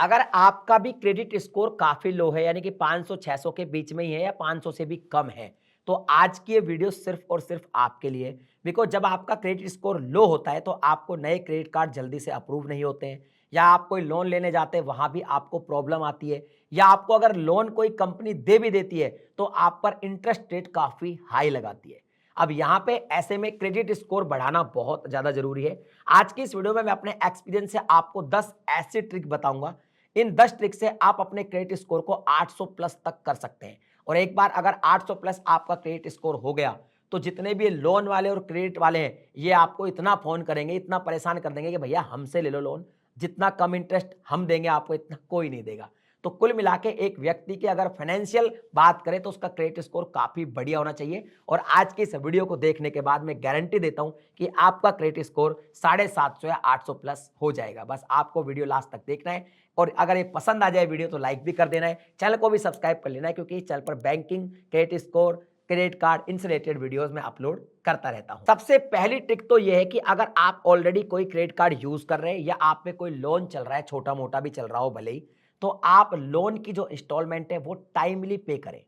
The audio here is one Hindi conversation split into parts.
अगर आपका भी क्रेडिट स्कोर काफी लो है यानी कि 500-600 के बीच में ही है या 500 से भी कम है, तो आज की ये वीडियो सिर्फ और सिर्फ आपके लिए। बिकॉज जब आपका क्रेडिट स्कोर लो होता है तो आपको नए क्रेडिट कार्ड जल्दी से अप्रूव नहीं होते हैं, या आप कोई लोन लेने जाते हैं वहां भी आपको प्रॉब्लम आती है, या आपको अगर लोन कोई कंपनी दे भी देती है तो आप पर इंटरेस्ट रेट काफी हाई लगाती है। अब यहाँ पे ऐसे में क्रेडिट स्कोर बढ़ाना बहुत ज्यादा जरूरी है। आज की इस वीडियो में मैं अपने एक्सपीरियंस से आपको 10 ऐसी ट्रिक बताऊंगा। इन 10 ट्रिक से आप अपने क्रेडिट स्कोर को 800 प्लस तक कर सकते हैं। और एक बार अगर 800 प्लस आपका क्रेडिट स्कोर हो गया तो जितने भी लोन वाले और क्रेडिट वाले हैं ये आपको इतना फोन करेंगे, इतना परेशान कर देंगे कि भैया हमसे ले लो लोन, जितना कम इंटरेस्ट हम देंगे आपको इतना कोई नहीं देगा। तो कुल मिला के एक व्यक्ति की अगर फाइनेंशियल बात करें तो उसका क्रेडिट स्कोर काफी बढ़िया होना चाहिए। और आज की इस वीडियो को देखने के बाद मैं गारंटी देता हूं कि आपका क्रेडिट स्कोर 750 या 800 प्लस हो जाएगा। बस आपको वीडियो लास्ट तक देखना है और अगर ये पसंद आ जाए वीडियो तो लाइक भी कर देना है, चैनल को भी सब्सक्राइब कर लेना है, क्योंकि इस चैनल पर banking, credit score, credit card इनसे रिलेटेड वीडियोस में अपलोड करता रहता हूं। सबसे पहली ट्रिक तो यह है कि अगर आप ऑलरेडी कोई क्रेडिट कार्ड यूज कर रहे हैं या आप पे कोई लोन चल रहा है, छोटा मोटा भी चल रहा हो भले ही, तो आप लोन की जो इंस्टॉलमेंट है वो टाइमली पे करें।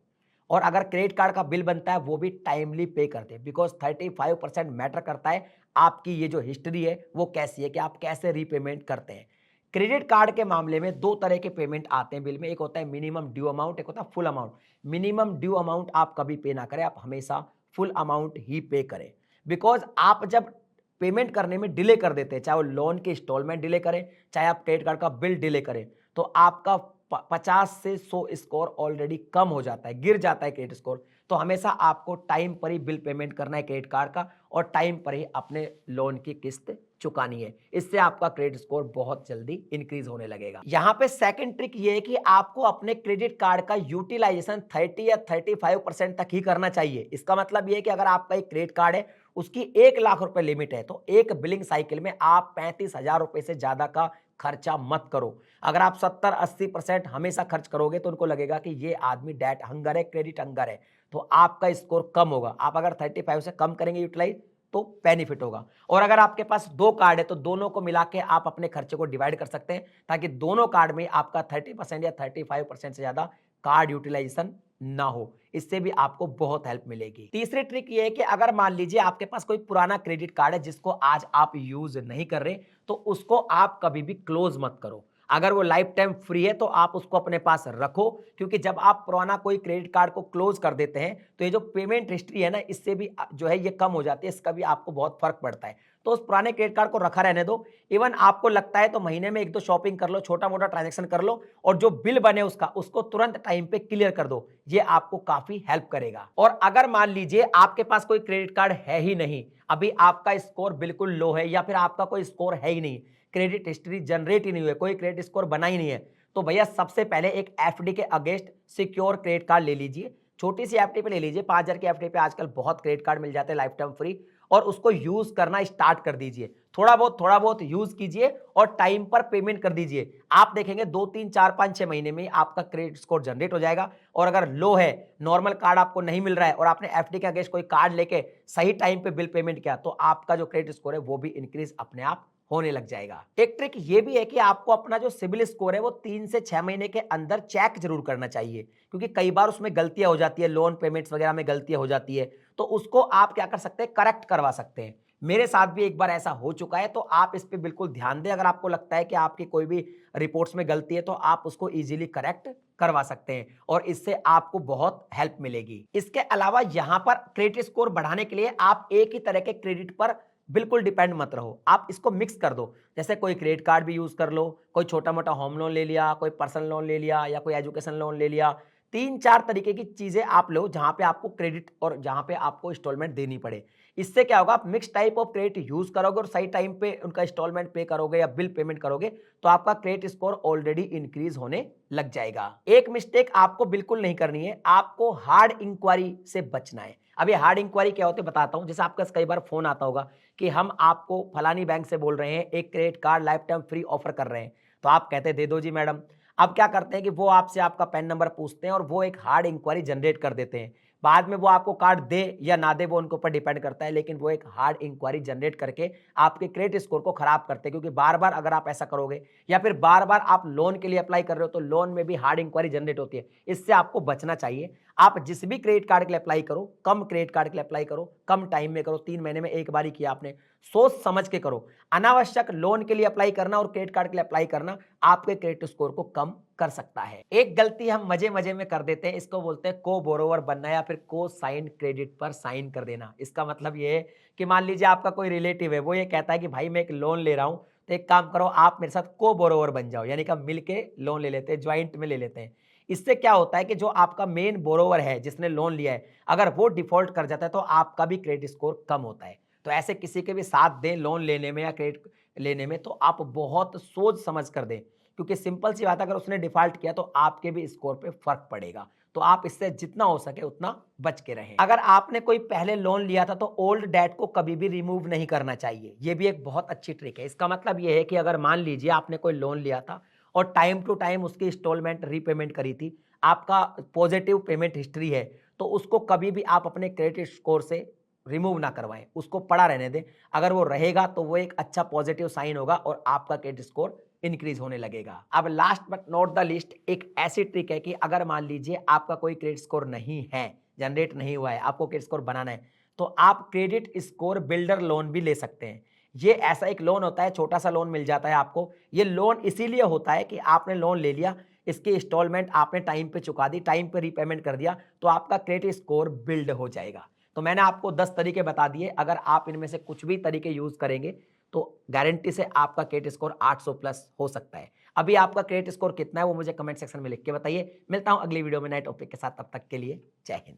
और अगर क्रेडिट कार्ड का बिल बनता है वो भी टाइमली पे कर दें। बिकॉज 35% मैटर करता है आपकी ये जो हिस्ट्री है वो कैसी है, कि आप कैसे रीपेमेंट करते हैं। क्रेडिट कार्ड के मामले में दो तरह के पेमेंट आते हैं बिल में, एक होता है मिनिमम ड्यू अमाउंट, एक होता है full amount. Minimum due amount आप कभी पे ना करें, आप हमेशा फुल अमाउंट ही पे करें। बिकॉज आप जब पेमेंट करने में डिले कर देते हैं, चाहे वो लोन की इंस्टॉलमेंट डिले करें, चाहे आप क्रेडिट कार्ड का बिल डिले करें, तो आपका 50 से 100 स्कोर ऑलरेडी कम हो जाता है, गिर जाता है क्रेडिट स्कोर। तो हमेशा आपको टाइम पर ही बिल पेमेंट करना है क्रेडिट कार्ड का, और टाइम पर ही अपने लोन की किस्त चुकानी है। इससे आपका क्रेडिट स्कोर बहुत जल्दी इंक्रीज होने लगेगा। यहाँ पे सेकंड ट्रिक ये है कि आपको अपने क्रेडिट कार्ड का यूटिलाइजेशन 30 या 35% तक ही करना चाहिए। इसका मतलब ये है कि अगर आपका एक क्रेडिट कार्ड है, उसकी 1 लाख रुपए लिमिट है, तो एक बिलिंग साइकिल में आप 35,000 रुपए से ज्यादा का खर्चा मत करो। अगर आप 70-80% हमेशा खर्च करोगे तो उनको लगेगा कि ये आदमी डेट हंगर है, क्रेडिट हंगर है, तो आपका स्कोर कम होगा। आप अगर 35 से कम करेंगे यूटिलाइज तो बेनिफिट होगा। और अगर आपके पास दो कार्ड है तो दोनों को मिला के आप अपने खर्चे को डिवाइड कर सकते हैं, ताकि दोनों कार्ड में आपका 30% या 35% से ज्यादा कार्ड यूटिलाइजेशन ना हो। इससे भी आपको बहुत हेल्प मिलेगी। तीसरी ट्रिक ये है कि अगर मान लीजिए आपके पास कोई पुराना क्रेडिट कार्ड है जिसको आज आप यूज नहीं कर रहे, तो उसको आप कभी भी क्लोज मत करो। अगर वो लाइफ टाइम फ्री है तो आप उसको अपने पास रखो, क्योंकि जब आप पुराना कोई क्रेडिट कार्ड को क्लोज कर देते हैं तो ये जो पेमेंट हिस्ट्री है ना, इससे भी जो है ये कम हो जाती है, इसका भी आपको बहुत फर्क पड़ता है। तो उस पुराने क्रेडिट कार्ड को रखा रहने दो। इवन आपको लगता है तो महीने में 1-2 शॉपिंग कर लो, छोटा मोटा ट्रांजेक्शन कर लो, और जो बिल बने उसको तुरंत टाइम पे क्लियर कर दो। ये आपको काफी हेल्प करेगा। और अगर मान लीजिए आपके पास कोई क्रेडिट कार्ड है ही नहीं, अभी आपका स्कोर बिल्कुल लो है, या फिर आपका कोई स्कोर है ही नहीं, क्रेडिट हिस्ट्री जनरेट ही नहीं हुई, कोई क्रेडिट स्कोर बना ही नहीं है, तो भैया सबसे पहले एक एफडी के अगेंस्ट सिक्योर क्रेडिट कार्ड ले लीजिए। छोटी सी एफडी पे ले लीजिए, 5,000 की एफडी पे आजकल बहुत क्रेडिट कार्ड मिल जाते हैं लाइफ टाइम फ्री, और उसको यूज करना स्टार्ट कर दीजिए। थोड़ा बहुत यूज कीजिए और टाइम पर पेमेंट कर दीजिए। आप देखेंगे 2-3-4-5-6 महीने में आपका क्रेडिट स्कोर जनरेट हो जाएगा। और अगर लो है, नॉर्मल कार्ड आपको नहीं मिल रहा है, और आपने एफडी के अगेंस्ट कोई कार्ड लेके सही टाइम पे बिल पेमेंट किया, तो आपका जो क्रेडिट स्कोर है वो भी इंक्रीज अपने आप होने लग जाएगा। एक ट्रिक ये भी है कि आपको अपना जो सिबिल स्कोर है वो 3 से 6 महीने के अंदर चेक जरूर करना चाहिए, क्योंकि कई बार उसमें गलतियां हो जाती है, लोन पेमेंट्स वगैरह में गलतियां हो जाती है, तो उसको आप क्या कर सकते हैं, करेक्ट करवा सकते हैं। मेरे साथ भी एक बार ऐसा हो चुका है, तो आप इस पे बिल्कुल ध्यान दें। अगर आपको लगता है कि आपकी कोई भी रिपोर्ट्स में गलती है तो आप उसको इजीली करेक्ट करवा सकते हैं, और इससे आपको बहुत हेल्प मिलेगी। इसके अलावा यहां पर क्रेडिट स्कोर बढ़ाने के लिए आप एक ही तरह के क्रेडिट पर बिल्कुल डिपेंड मत रहो, आप इसको मिक्स कर दो। जैसे कोई क्रेडिट कार्ड भी यूज कर लो, कोई छोटा मोटा होम लोन ले लिया, कोई पर्सनल लोन ले लिया, या कोई एजुकेशन लोन ले लिया। 3-4 तरीके की चीजें आप लो जहां पे आपको क्रेडिट और जहां पे आपको इंस्टॉलमेंट देनी पड़े। इससे क्या होगा, आप mix type of credit use करोगे और सही टाइम पे उनका इंस्टॉलमेंट पे करोगे या बिल पेमेंट करोगे, तो आपका क्रेडिट स्कोर ऑलरेडी इंक्रीज होने लग जाएगा। एक मिस्टेक आपको बिल्कुल नहीं करनी है, आपको हार्ड इंक्वायरी से बचना है। अब ये हार्ड इंक्वायरी क्या होती है बताता हूं। जैसे आपका कई बार फोन आता होगा कि हम आपको फलानी बैंक से बोल रहे हैं, एक credit card life time free offer कर रहे हैं, तो आप कहते हैं दे दो जी मैडम। अब क्या करते हैं कि वो आपसे आपका पैन नंबर पूछते हैं और वो एक हार्ड इंक्वायरी जनरेट कर देते हैं। बाद में वो आपको कार्ड दे या ना दे वो उनके ऊपर डिपेंड करता है, लेकिन वो एक हार्ड इंक्वायरी जनरेट करके आपके क्रेडिट स्कोर को खराब करते हैं। क्योंकि बार बार अगर आप ऐसा करोगे या फिर बार बार आप लोन के लिए अप्लाई कर रहे हो तो लोन में भी हार्ड इंक्वायरी जनरेट होती है, इससे आपको बचना चाहिए। आप जिस भी क्रेडिट कार्ड के लिए अप्लाई करो, कम क्रेडिट कार्ड के लिए अप्लाई करो, कम टाइम में करो, 3 महीने में एक बार ही किया आपने, सोच समझ के करो। अनावश्यक लोन के लिए अप्लाई करना और क्रेडिट कार्ड के लिए अप्लाई करना आपके क्रेडिट स्कोर को कम कर सकता है। एक गलती हम मजे मजे में कर देते हैं, इसको बोलते हैं को बोरोवर बनना या फिर को साइन क्रेडिट पर साइन कर देना। इसका मतलब ये है कि मान लीजिए आपका कोई रिलेटिव है, वो ये कहता है कि भाई मैं एक लोन ले रहा हूं, तो एक काम करो आप मेरे साथ को बोरोवर बन जाओ, यानी कि हम मिलके लोन ले लेते हैं, ज्वाइंट में ले लेते हैं। इससे क्या होता है कि जो आपका मेन बोरोवर है जिसने लोन लिया है, अगर वो डिफॉल्ट कर जाता है तो आपका भी क्रेडिट स्कोर कम होता है। तो ऐसे किसी के भी साथ दें लोन लेने में या क्रेडिट लेने में तो आप बहुत सोच समझ कर दें, क्योंकि सिंपल सी बात है अगर उसने डिफॉल्ट किया तो आपके भी स्कोर पे फर्क पड़ेगा। तो आप इससे जितना हो सके उतना बच के रहें। अगर आपने कोई पहले लोन लिया था तो ओल्ड डेट को कभी भी रिमूव नहीं करना चाहिए, ये भी एक बहुत अच्छी ट्रिक है। इसका मतलब ये है कि अगर मान लीजिए आपने कोई लोन लिया था और टाइम टू टाइम उसकी इंस्टॉलमेंट रीपेमेंट करी थी, आपका पॉजिटिव पेमेंट हिस्ट्री है, तो उसको कभी भी आप अपने क्रेडिट स्कोर से रिमूव ना करवाएं, उसको पड़ा रहने दें। अगर वो रहेगा तो वो एक अच्छा पॉजिटिव साइन होगा और आपका क्रेडिट स्कोर इंक्रीज होने लगेगा। अब last but not the list एक ऐसी ट्रिक है कि अगर मान लीजिए आपका कोई क्रेडिट स्कोर नहीं है, जनरेट नहीं हुआ है, आपको क्रेडिट स्कोर बनाना है, तो आप क्रेडिट स्कोर बिल्डर लोन भी ले सकते हैं। ये ऐसा एक लोन होता है, छोटा सा लोन मिल जाता है आपको। ये लोन इसीलिए होता है कि आपने लोन ले लिया, इसकी इंस्टॉलमेंट आपने टाइम पे चुका दी, टाइम पे रीपेमेंट कर दिया, तो आपका क्रेडिट स्कोर बिल्ड हो जाएगा। तो मैंने आपको 10 तरीके बता दिए, अगर आप इनमें से कुछ भी तरीके यूज करेंगे तो गारंटी से आपका क्रेडिट स्कोर 800 प्लस हो सकता है। अभी आपका क्रेडिट स्कोर कितना है वो मुझे कमेंट सेक्शन में लिख के बताइए। मिलता हूं अगली वीडियो में नए टॉपिक के साथ, तब तक के लिए जय हिंद।